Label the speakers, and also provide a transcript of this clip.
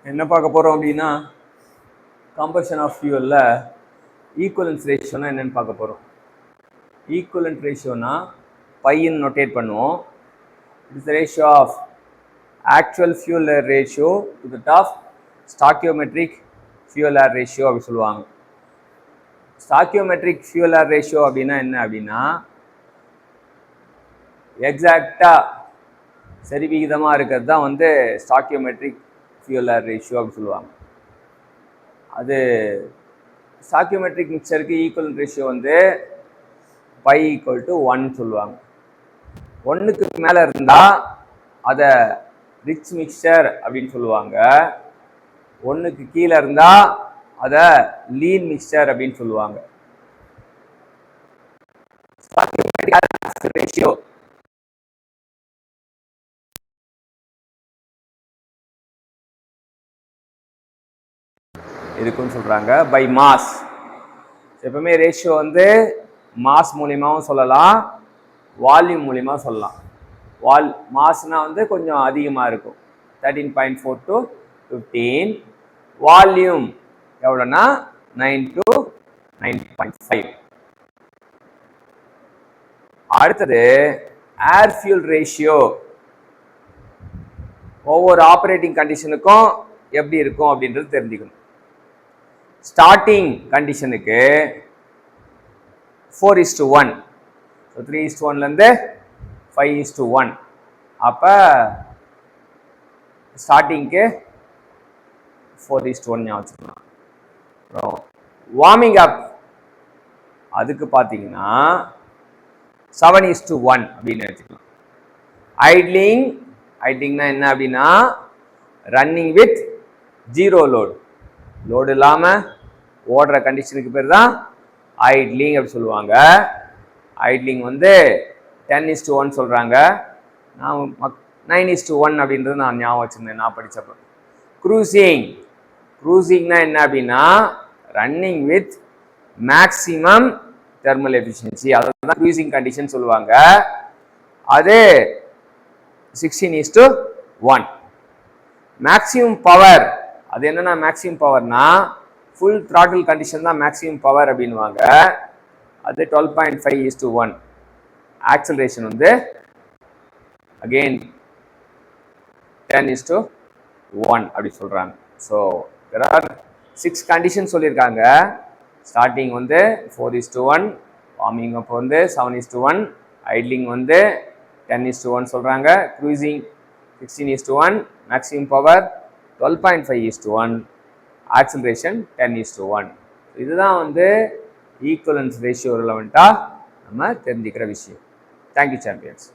Speaker 1: என்ன பார்க்க போகிறோம் அப்படின்னா கம்பஷன் ஆஃப் ஃபியூலில் ஈக்குவலன்ஸ் ரேஷியோனா என்னென்னு பார்க்க போகிறோம். ஈக்குவலன்ட் ரேஷியோனா பையன் நோட்டேட் பண்ணுவோம். It's the ratio of actual fuel air ratio to that of stoichiometric fuel air ratio அப்படி சொல்லுவாங்க. ஸ்டாக்கியோமெட்ரிக் ஃபியூல் ஏர் ரேஷியோ அப்படின்னா என்ன அப்படின்னா எக்ஸாக்டாக சரி விகிதமாக இருக்கிறது தான் வந்து ஸ்டாக்கியோமெட்ரிக் ஃபியூல் ஏர் ரேஷியோ அப்படின்னு சொல்லுவாங்க. அது ஸ்டாக்கியோமெட்ரிக் மிக்சருக்கு ஈக்குவலன்ட் ரேஷியோ வந்து பை ஈக்குவல் டு 1 சொல்லுவாங்க. 1க்கு மேலே இருந்தால் அதை ரிச் மிக்சர் அப்படின்னு சொல்லுவாங்க. 1க்கு கீழே இருந்தால் அதை லீன் மிக்சர் அப்படின்னு சொல்லுவாங்க. ஸ்டாக்கியோமெட்ரிக் ரேஷியோ இருக்குன்னு சொல்கிறாங்க பை மாஸ். எப்பவுமே ரேஷியோ வந்து மாஸ் மூலியமாகவும் சொல்லலாம், வால்யூம் மூலியமாக சொல்லலாம். மாஸ்னால் வந்து கொஞ்சம் அதிகமாக இருக்கும், 13.4 to 15. Volume எவ்வளோன்னா 9 to 9.5. அடுத்தது ஏர் ஃபியூல் ரேஷியோ ஒவ்வொரு ஆப்ரேட்டிங் கண்டிஷனுக்கும் எப்படி இருக்கும் அப்படின்றது தெரிஞ்சுக்கணும். ஸ்டார்டிங் கண்டிஷனுக்கு 4:1, 3:1லேருந்து 5:1. அப்போ ஸ்டார்டிங்க்கு 4:1 ஞாபகம். அப்புறம் வார்மிங் அப் அதுக்கு பார்த்தீங்கன்னா 7:1 அப்படின்னு வச்சுக்கலாம். ஐட்லிங்னா என்ன அப்படின்னா ரன்னிங் வித் ஜீரோ லோடு இல்லாமல் ஓடுற கண்டிஷனுக்கு பேர் தான் ஐட்லிங் அப்படி சொல்லுவாங்க. ஐட்லிங் வந்து 10:1 சொல்கிறாங்க. நான் 9:1 அப்படின்றது நான் ஞாபகம் வச்சுருந்தேன் நான் படித்தப்போ. க்ரூசிங்னா என்ன அப்படின்னா running with maximum thermal efficiency, அதை தான் க்ரூசிங் கண்டிஷன் சொல்லுவாங்க. அது 16:1. மேக்ஸிமம் பவர் அது என்னன்னா மேக்ஸிமம் பவர்னா ஃபுல் த்ராட்டில் கண்டிஷன் தான் மேக்ஸிமம் பவர் அப்படின்வாங்க. அது 12.5:1. ஆக்சலரேஷன் வந்து அகெயின் 10:1 அப்படி சொல்கிறாங்க. ஸோ there are 6 கண்டிஷன் சொல்லியிருக்காங்க. ஸ்டார்டிங் வந்து 4:1, வார்மிங் அப் வந்து 7:1, ஐட்லிங் வந்து 10:1 சொல்கிறாங்க, க்ரூசிங் 16:1, மேக்ஸிமம் பவர் 12.5:1, ஆக்சலரேஷன் 10:1. இதுதான் வந்து ஈக்குவலன்ஸ் ரேஷியோ ரிலவெண்ட்டாக நம்ம தெரிஞ்சுக்கிற விஷயம். Thank you champions.